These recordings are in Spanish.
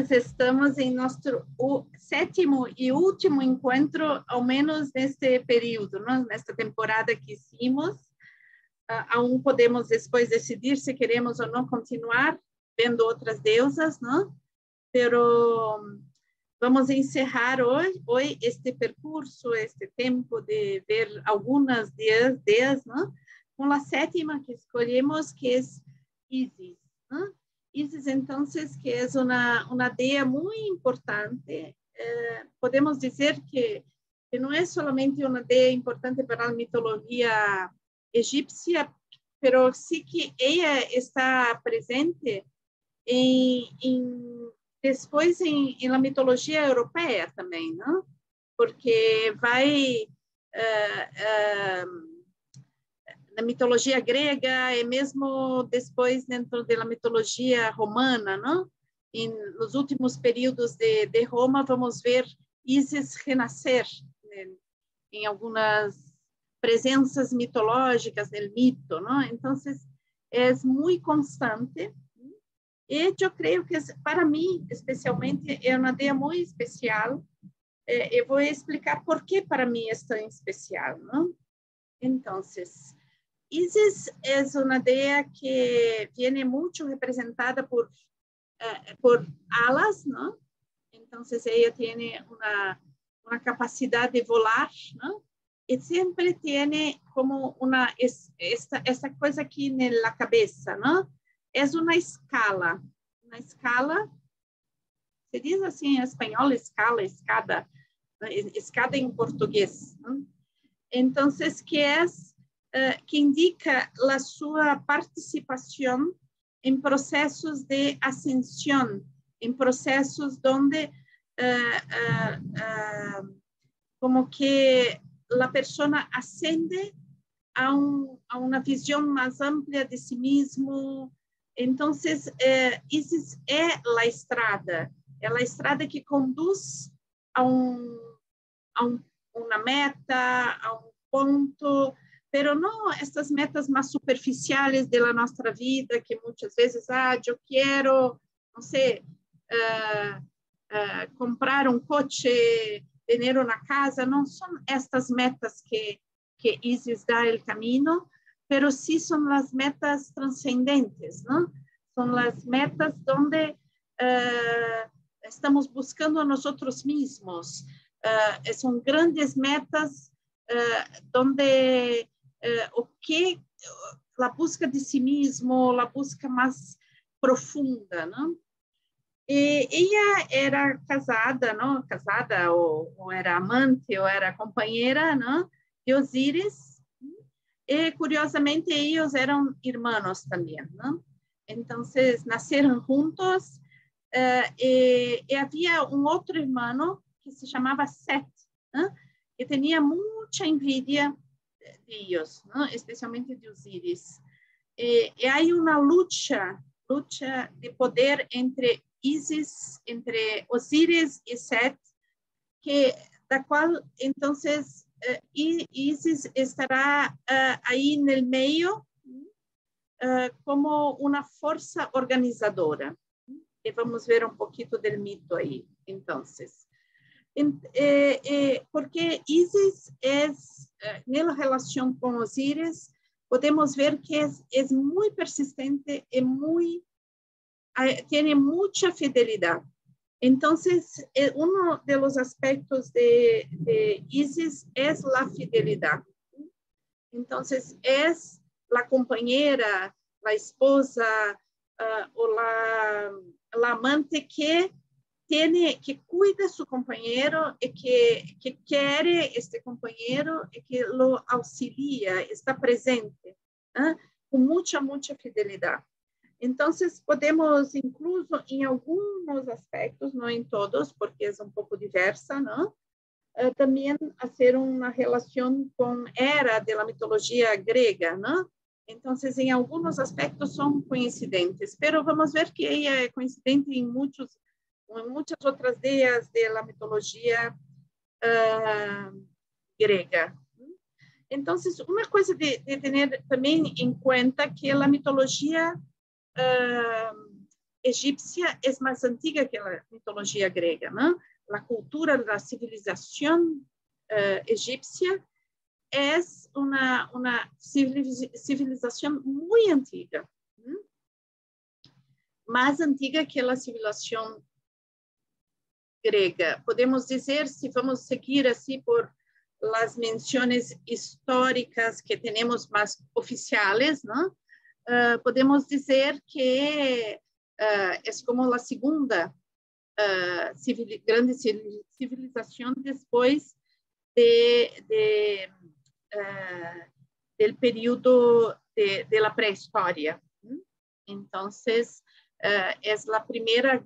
nós estamos em nosso sétimo e último encontro, ao menos neste período, não? Nesta temporada que hicimos. Aún podemos depois decidir se queremos ou não continuar vendo outras deusas, não? Pero vamos encerrar hoje este percurso, este tempo de ver algumas deas, não? Com a sétima que escolhemos, que é Isis, não? Isis, então, que é uma dea muito importante. Podemos dizer que não é somente uma dea importante para a mitologia egípcia, mas sim que ela está presente depois em la mitologia europeia também, não? Porque vai na mitologia grega e mesmo depois dentro da mitologia romana, não? Nos últimos períodos de Roma, vamos ver Isis renascer, né? Em algumas presenças mitológicas do mito, não? Então, é muito constante. E eu creio que, para mim, especialmente, é uma dea muito especial. Eu vou explicar por que para mim é tão especial, não? Então, Isis é uma dea que vem muito representada por alas, não? Então, ela tem uma capacidade de voar, não? E sempre tem como esta coisa aqui na cabeça, não? É uma escala, se diz assim em espanhol, escada em português, não? Então, que indica a sua participação em processos de ascensão, em processos onde como que a pessoa ascende a uma visão mais ampla de si mesmo. Então, Isis é a estrada que conduz a uma meta, a ponto, pero não estas metas mais superficiais da nossa vida, que muitas vezes, eu quero, não sei, comprar um coche, ter uma casa. Não são estas metas que Isis dá o caminho, pero sí são as metas transcendentes, não? São as metas onde estamos buscando a nós mesmos. São grandes metas onde a busca de si mesmo, a busca mais profunda, não? E ela era casada, não? Casada ou era amante ou era companheira, não? De Osíris. E, curiosamente, eles eram irmãos também, não? Então, nasceram juntos. E havia outro irmão que se chamava Set, não? E tinha muita envidia de eles, não? Especialmente de Osíris. E há uma luta de poder entre Isis, entre Osíris e Set, da qual, então, Isis estará aí no meio como uma força organizadora. E vamos ver um pouquinho do mito aí, então. Porque Isis na relação com Osíris, podemos ver que é muito persistente e tem muita fidelidade. Então, um dos aspectos de Isis é a fidelidade. Então, é a companheira, a esposa, ou a amante que cuida seu companheiro e que quer este companheiro e que lo auxilia, está presente, com muita fidelidade. Então, podemos, incluso em alguns aspectos, não em todos, porque é um pouco diversa, não? Também fazer uma relação com Hera da mitologia grega, não? Então, em alguns aspectos são coincidentes, mas vamos ver que ela é coincidente em muitas outras deas da mitologia grega. Então, uma coisa de ter também em conta que a mitologia egipcia es más antigua que la mitología griega, ¿no? La cultura, la civilización egipcia es una civilización muy antigua, ¿no? Más antigua que la civilización griega. Podemos dizer, se vamos seguir assim por las menciones históricas que tenemos más oficiales, ¿no? Podemos dizer que es como la segunda grande civilización después del periodo de la prehistoria. Entonces, es la primera,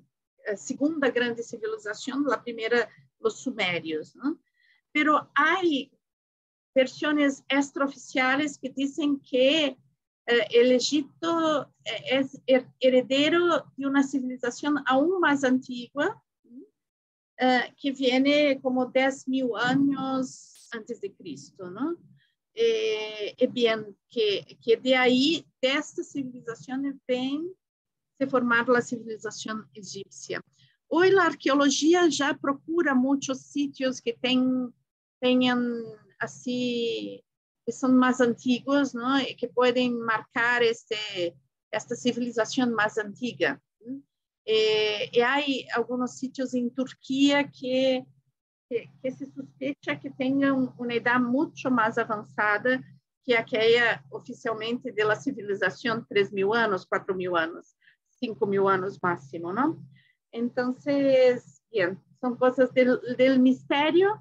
segunda grande civilización, la primera, los sumerios, ¿no? Pero hay versiones extraoficiales que dicen que el Egipto es heredero de una civilización aún más antigua, que viene como 10.000 años antes de Cristo, ¿no? Bien, que de ahí, de esta civilización, ven se formar la civilización egipcia. Hoy la arqueología ya procura muchos sitios que tengan así, que son más antiguos, ¿no? Y que pueden marcar esta civilización más antigua. Y hay algunos sitios en Turquía que se sospecha que tengan una edad mucho más avanzada que aquella oficialmente de la civilización, 3.000 años, 4.000 años. 5.000 años máximo, ¿no? Entonces, bien, son cosas del misterio,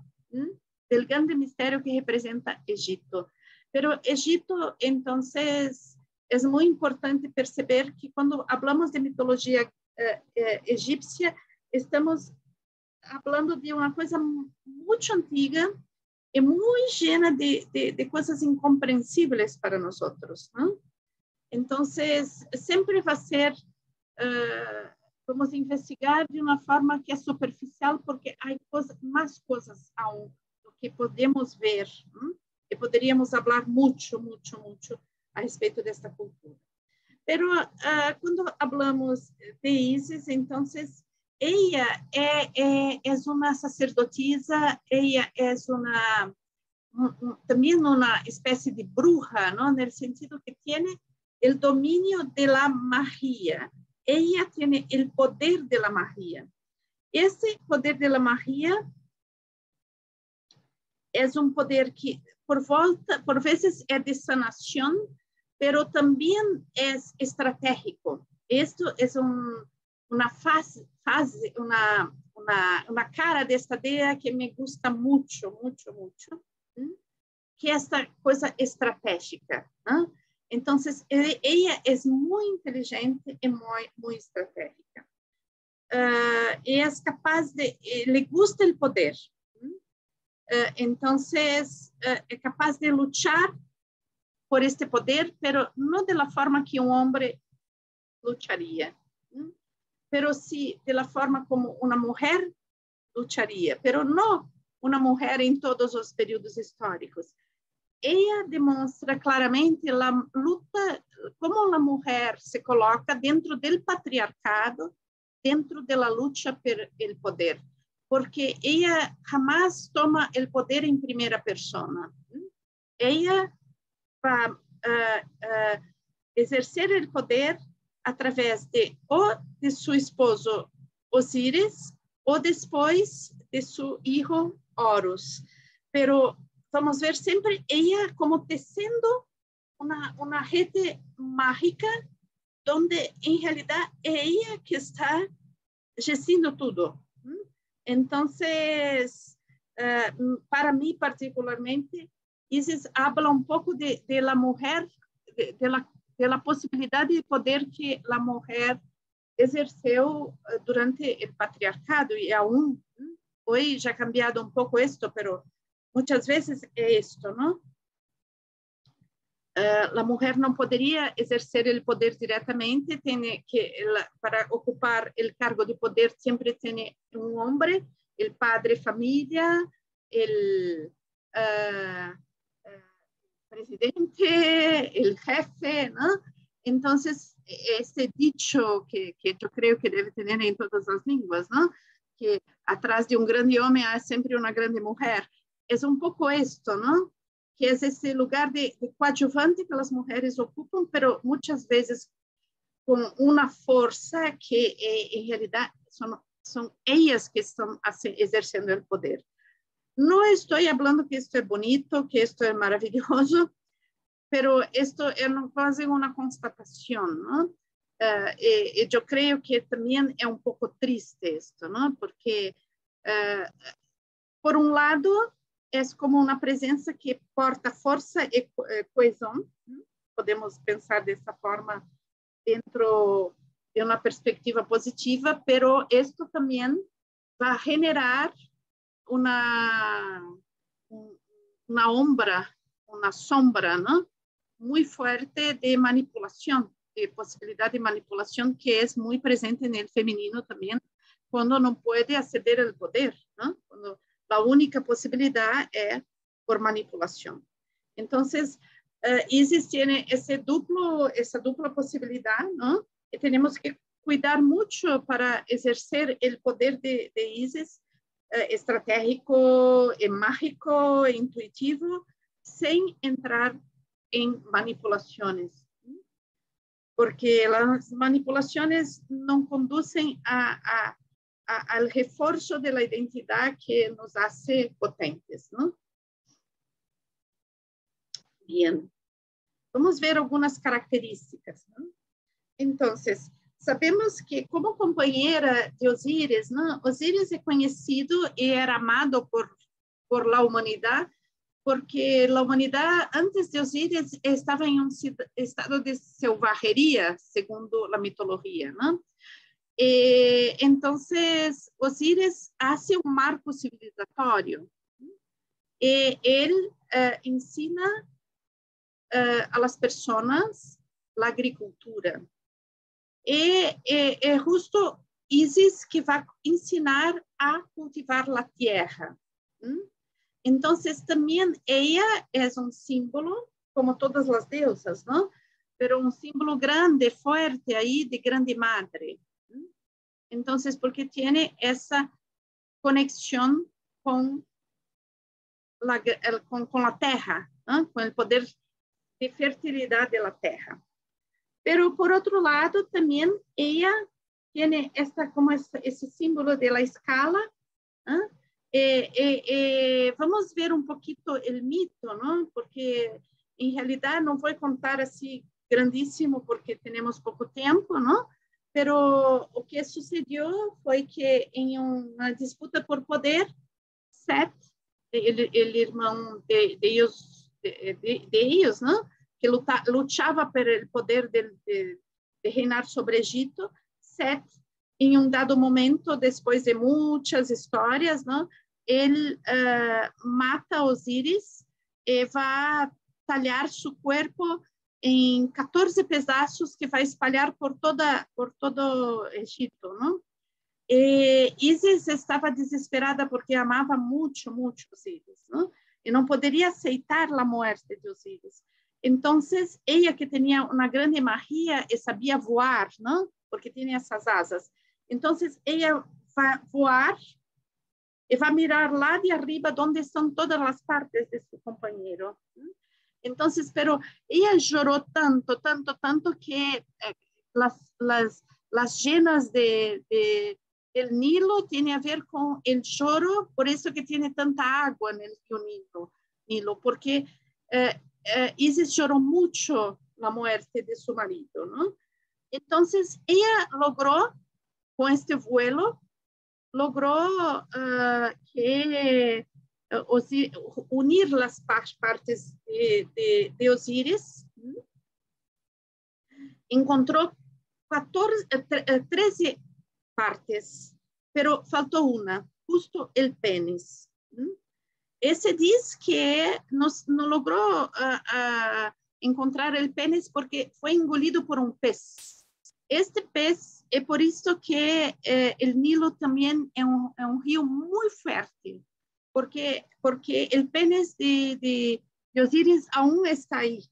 del grande misterio que representa Egipto. Pero Egipto, entonces, es muy importante perceber que cuando hablamos de mitología egipcia, estamos hablando de una cosa mucho antigua y muy llena de cosas incomprehensibles para nosotros, ¿no? Entonces, siempre va a ser vamos a investigar de una forma que es superficial porque hay más cosas aún que podemos ver, ¿no? Y podríamos hablar mucho a respeito de esta cultura. Pero cuando hablamos de Isis, entonces ella es una sacerdotisa, ella es también una especie de bruja, ¿no? En el sentido que tiene el dominio de la magia. Ella tiene el poder de la magia. Ese poder de la magia es un poder que por veces es de sanación, pero también es estratégico. Esto es una cara de esta idea que me gusta mucho, que es esta cosa estratégica, ¿no? Entonces, ella es muy inteligente y muy estratégica. Es capaz le gusta el poder. Entonces, es capaz de luchar por este poder, pero no de la forma que un hombre lucharía, pero sí de la forma como una mujer lucharía, pero no una mujer en todos los periodos históricos. Ella demuestra claramente la luta, cómo la mujer se coloca dentro del patriarcado, dentro de la lucha por el poder, porque ella jamás toma el poder en primera persona. Ella va a ejercer el poder a través de su esposo Osiris o después de su hijo Horus. Pero vamos a ver siempre ella como teciendo una red mágica donde en realidad es ella que está haciendo todo. Entonces, para mí particularmente, Isis habla un poco de la mujer, de la posibilidad de poder que la mujer ejerció durante el patriarcado y aún hoy ya ha cambiado un poco esto, pero muchas veces es esto, ¿no? La mujer no podría ejercer el poder directamente, tiene que, para ocupar el cargo de poder siempre tiene un hombre, el padre familia, el presidente, el jefe, ¿no? Entonces, este dicho que yo creo que debe tener en todas las lenguas, ¿no? Que atrás de un grande hombre hay siempre una grande mujer. Es un poco esto, ¿no? Que es ese lugar de coadjuvante que las mujeres ocupan, pero muchas veces con una fuerza que en realidad son ellas que están ejerciendo el poder. No estoy hablando que esto es bonito, que esto es maravilloso, pero esto es quase una constatación, ¿no? Yo creo que también es un poco triste esto, ¿no? Porque, por un lado, es como una presencia que porta fuerza y cohesión, ¿no? Podemos pensar de esta forma dentro de una perspectiva positiva, pero esto también va a generar una sombra, ¿no? Muy fuerte de manipulación, de posibilidad de manipulación que es muy presente en el femenino también, cuando no puede acceder al poder, ¿no? Cuando la única posibilidad es por manipulación. Entonces, Isis tiene esa dupla posibilidad, ¿no? Y tenemos que cuidar mucho para ejercer el poder de Isis, estratégico, mágico, intuitivo, sin entrar en manipulaciones. Porque las manipulaciones no conducen al refuerzo de la identidad que nos hace potentes, ¿no? Bien, vamos a ver algunas características, ¿no? Entonces, sabemos que como compañera de Osíris, ¿no? Osíris es conocido y era amado por la humanidad, porque la humanidad antes de Osíris estaba en un estado de salvajería, según la mitología, ¿no? Entonces, Osíris hace un marco civilizatorio. Él ensina a las personas la agricultura. É justo Isis que vai ensinar a cultivar a terra. Então, também ela é um símbolo, como todas as deusas, não? Pero um símbolo grande, forte aí de grande madre. Então, porque tem essa conexão com a terra, não? Com o poder de fertilidade da terra. Pero por otro lado, también ella tiene ese símbolo de la escala. Vamos a ver un poquito el mito, ¿no? Porque en realidad no voy a contar así grandísimo porque tenemos poco tiempo, ¿no? Pero lo que sucedió fue que en una disputa por poder, Set, el hermano de ellos, ¿no? Que luchava por el poder de reinar sobre Egito, Set, em um dado momento, depois de muitas histórias, não, ele mata Osíris e vai talhar seu corpo em 14 pedaços que vai espalhar por todo Egito, não? E Isis estava desesperada porque amava muito Osíris, não? E não poderia aceitar a morte de Osíris. Entonces, ella que tenía una grande magia sabía voar, ¿no? Porque tiene esas asas. Entonces, ella va a voar y va a mirar lá de arriba donde están todas las partes de su compañero. Entonces, pero ella lloró tanto que las llenas del Nilo tienen a ver con el lloro, por eso que tiene tanta agua en el río Nilo, porque Isis lloró mucho la muerte de su marido, ¿no? Entonces, ella logró, con este vuelo, logró unir las partes de Osíris. Encontró 13 partes, pero faltó una, justo el penis. Ese dice que no logró encontrar el pene porque fue engolido por un pez. Este pez es por eso que el Nilo también es un río muy fértil, porque el pene de Osíris aún está ahí.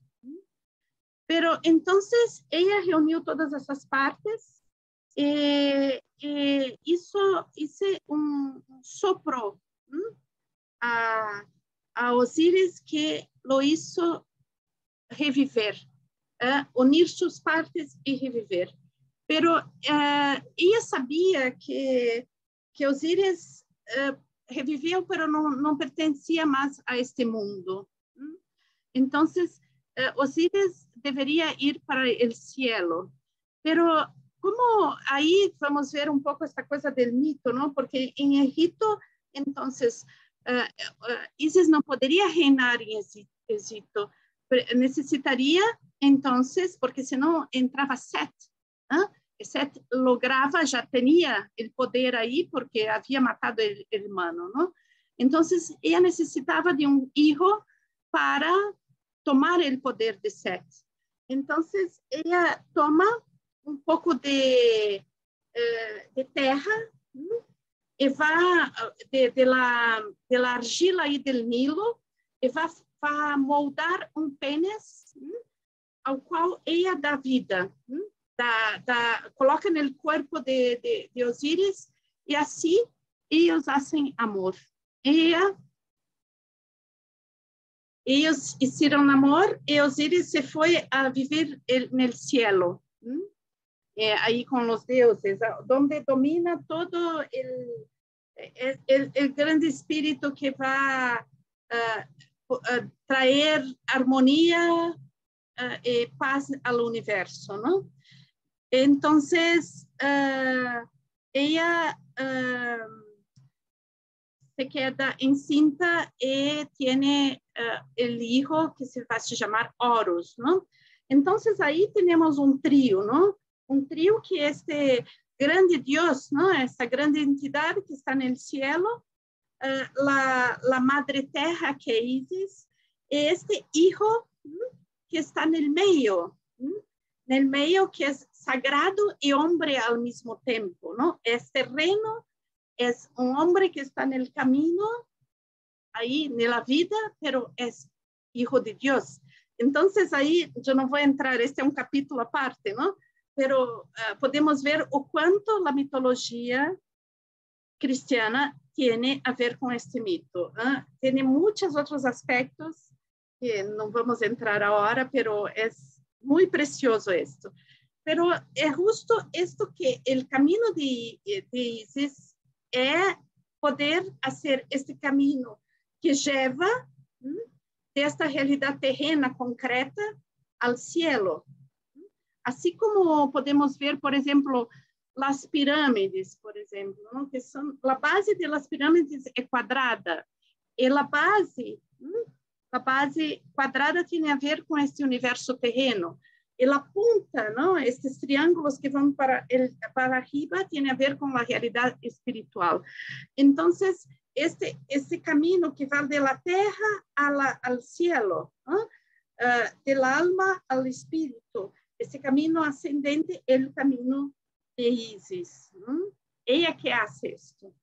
Pero entonces ella reunió todas esas partes hice un sopro a Osíris que lo hizo reviver, unir sus partes y reviver. Pero ella sabía que Osíris revivió, pero no pertenecía más a este mundo. Entonces, Osíris debería ir para el cielo. Pero como ahí vamos a ver un poco esta cosa del mito, ¿no? Porque en Egipto, entonces, Isis no podría reinar en Egipto. Necesitaría, entonces, porque si no entraba Set. Set lograba, ya tenía el poder ahí porque había matado el hermano, ¿no? Entonces, ella necesitaba de un hijo para tomar el poder de Set. Entonces, ella toma un poco de terra e vai de la argila aí del Nilo e vai moldar um pênis ao qual ela dá vida, coloca no corpo de Osíris e assim eles fazem amor. Eles hicieron amor e Osíris se foi a viver no cielo. Ahí con los dioses, donde domina todo el gran espíritu que va a traer armonía y paz al universo, ¿no? Entonces, ella se queda encinta y tiene el hijo que se va a llamar Horus, ¿no? Entonces, ahí tenemos un trío, ¿no? Un trío que este grande Dios, ¿no? Esta grande entidad que está en el cielo, la madre tierra que es Isis, este hijo que está en el medio que es sagrado y hombre al mismo tiempo, ¿no? Es terreno, es un hombre que está en el camino, ahí en la vida, pero es hijo de Dios. Entonces ahí yo no voy a entrar, este es un capítulo aparte, ¿no? Pero podemos ver o cuánto la mitología cristiana tiene a ver con este mito. Tiene muchos otros aspectos que no vamos a entrar ahora, pero es muy precioso esto. Pero es justo esto que el camino de Isis es poder hacer este camino que lleva de esta realidad terrena concreta al cielo. Así como podemos ver, por ejemplo, las pirámides, por ejemplo, ¿no? Que son, la base de las pirámides es cuadrada. Y la base cuadrada tiene a ver con este universo terreno. Y la punta, ¿no? Estos triángulos que van para arriba, tiene a ver con la realidad espiritual. Entonces, este camino que va de la tierra al cielo, ¿no? Del alma al espíritu, esse camino ascendente é o camino de Isis. Ella que hace esto.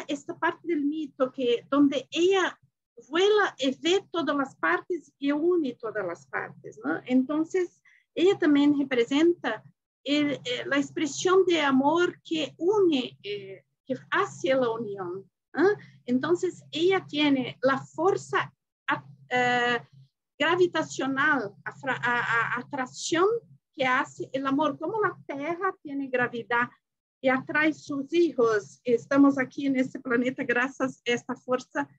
Esta parte del mito que donde ella vuela y ve todas las partes y une todas las partes, ¿no? Entonces, ella también representa la expresión de amor que une, que hace la unión. Entonces, ella tiene la fuerza gravitacional, a atracción que hace el amor, como la Tierra tiene gravedad y atrae sus hijos. Estamos aquí en este planeta gracias a esta fuerza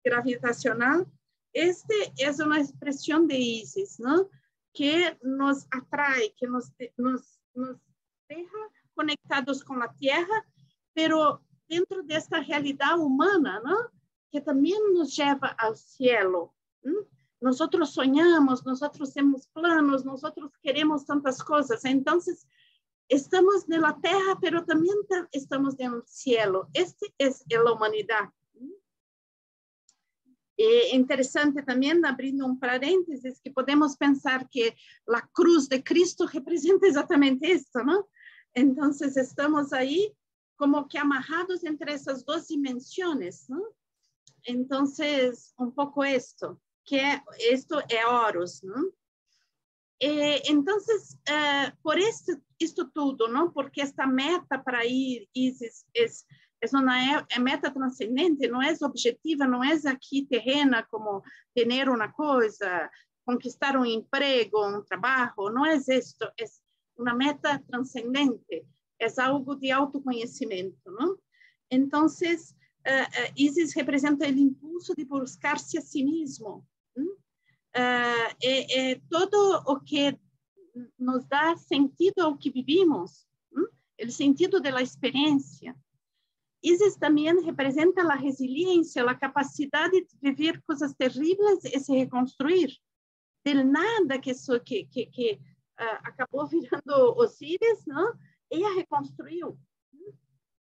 gravitacional. Este es una expresión de Isis, ¿no? Que nos atrae, que nos deja conectados con la Tierra, pero dentro de esta realidad humana, ¿no? Que también nos lleva al cielo. Nosotros soñamos, nosotros tenemos planos, nosotros queremos tantas cosas. Entonces, estamos en la tierra, pero también estamos en el cielo. Este es la humanidad. Interesante también, abriendo un paréntesis, que podemos pensar que la cruz de Cristo representa exactamente esto, ¿no? Entonces, estamos ahí como que amarrados entre esas dos dimensiones, ¿no? Entonces, un poco esto. que esto es Horus, ¿no? Entonces, por esto todo, ¿no? Porque esta meta para ir Isis es una meta trascendente, no es objetiva, no es aquí terrena como tener una cosa, conquistar un empleo, un trabajo, no es esto, es una meta trascendente, es algo de autoconocimiento, ¿no? Entonces, Isis representa el impulso de buscarse a sí mismo, ¿no? Todo o que nos dá sentido ao que vivimos, o sentido da experiência. Isis também representa a resiliência, a capacidade de viver coisas terríveis e se reconstruir. Del nada que acabou virando Osíris, não? Ela reconstruiu.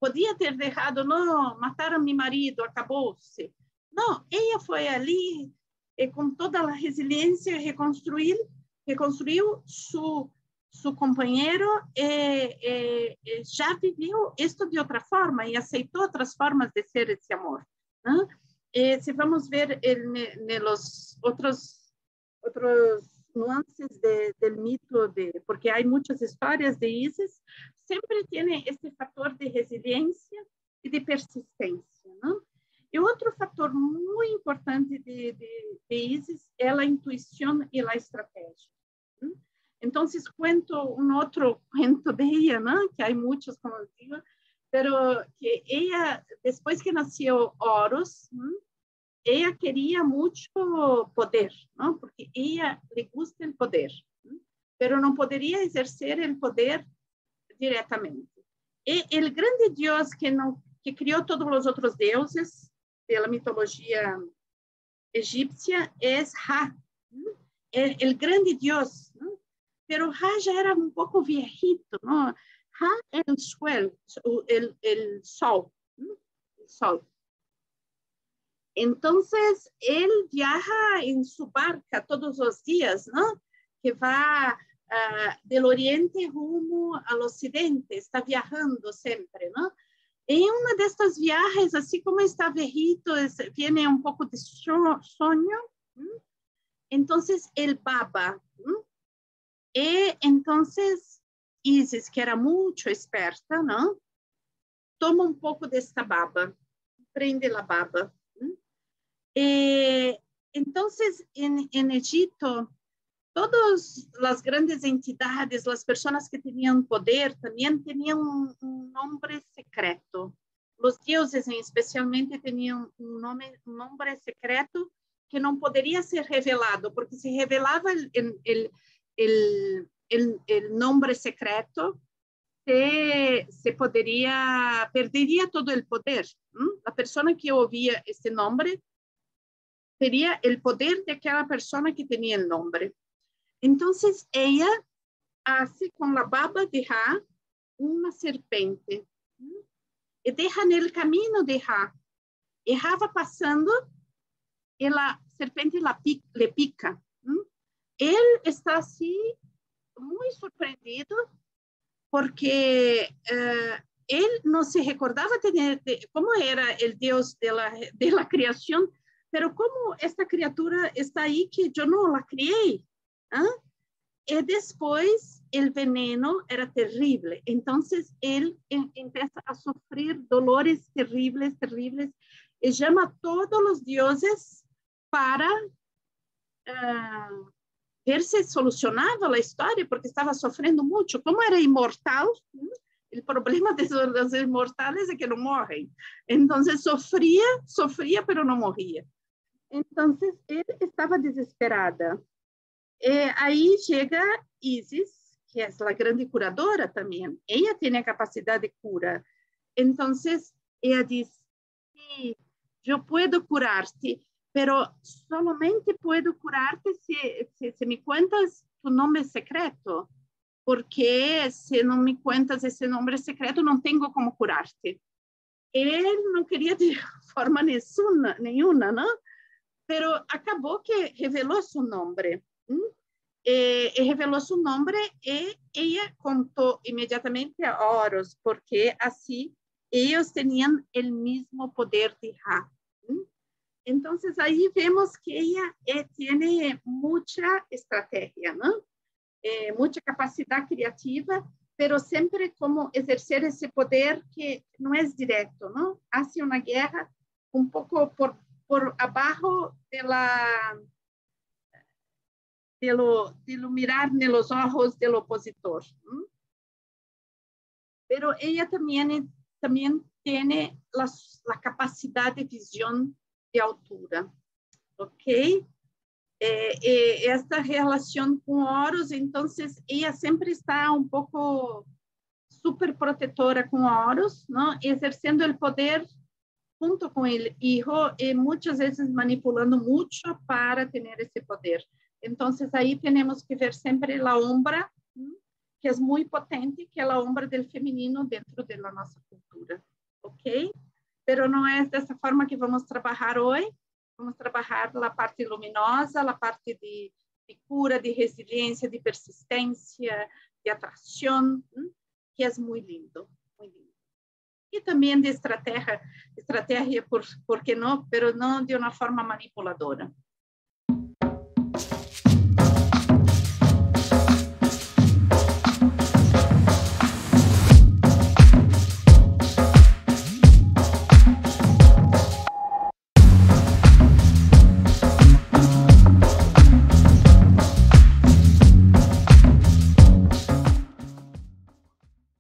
Podia ter deixado, não, mataram meu marido, acabou-se. Não, ela foi ali com toda a resiliência reconstruiu seu companheiro já viveu isto de outra forma e aceitou outras formas de ser esse amor, né? Se vamos ver nos outros nuances do mito, porque há muitas histórias de Isis, sempre tem esse fator de resiliência e de persistência, né? E outro fator muito importante de Isis é a intuição e a estratégia. Então, cuento outro cuento de ella, ¿no? Que há muitos, como digo, pero que ella, depois que nasceu Horus, ella queria muito poder, ¿no? Porque ella le gusta o poder, pero não poderia exercer o poder diretamente. E o grande Deus que criou todos os outros deuses da mitologia egípcia é Ra, o grande Deus, ¿no? Pero Ra já era um pouco viejito, ¿no? Ra é o sol, ¿no? El sol. Entonces, él viaja en su barca todos los días, ¿no? Que va del oriente rumbo al occidente, está viajando siempre, ¿no? En una de estas viajes, así como está viejito, viene un poco de sueño, ¿no? Entonces él baba, ¿no? Y entonces Isis, que era mucho experta, ¿no? Toma un poco de esta baba, prende la baba, ¿no? Entonces, en Egipto, todas las grandes entidades, las personas que tenían poder, también tenían un nombre secreto. Los dioses, especialmente, tenían un nombre secreto que no podría ser revelado, porque si revelaba el nombre secreto, perdería todo el poder. La persona que oía este nombre sería el poder de aquella persona que tenía el nombre. Entonces, ella hace con la baba de Ra una serpiente y deja en el camino de Ra. Y Ra va pasando y la serpiente le pica. Él está así muy sorprendido porque él no se recordaba cómo era el Dios de la creación, pero como esta criatura está ahí que yo no la crié. Y después el veneno era terrible. Entonces él empieza a sufrir dolores terribles, y llama a todos los dioses para ver si solucionaba la historia, porque estaba sufriendo mucho. Como era inmortal, el problema de los inmortales es que no mueren. Entonces sufría, pero no moría. Entonces, él estaba desesperada. Aí chega Isis, que é a grande curadora também. Ela tem a capacidade de cura. Então, ela diz, sí, eu posso curar-te, pero solamente posso curar-te se me contas tu nome secreto, porque se não me contas esse nome secreto, não tenho como curar-te. Ele não queria de forma nenhuma, não? Pero acabou que revelou seu nome. Revelou seu nome e ela contou imediatamente a Horus, porque assim eles tinham o mesmo poder de Ra. Entonces, ahí vemos que ella tiene mucha estrategia, ¿no? Mucha capacidad creativa, pero siempre como ejercer ese poder que no es directo, ¿no? Hace una guerra un poco por abajo de lo mirar en los ojos del opositor, ¿no? Pero ella también tiene la capacidad de visión de altura, ¿ok? Esta relación con Horus, entonces ella siempre está un poco súper protectora con Horus, ¿no? Ejerciendo el poder junto con el hijo y muchas veces manipulando mucho para tener ese poder. Entonces ahí tenemos que ver siempre la sombra, ¿no? Que es muy potente, que es la sombra del femenino dentro de la nuestra cultura, ¿ok? Pero no es de esa forma que vamos a trabajar hoy. Vamos a trabalhar a parte luminosa, a parte de cura, de resiliência, de persistência, de atração, que é muito lindo, muito lindo. E também de estratégia, por que não? Mas não de uma forma manipuladora.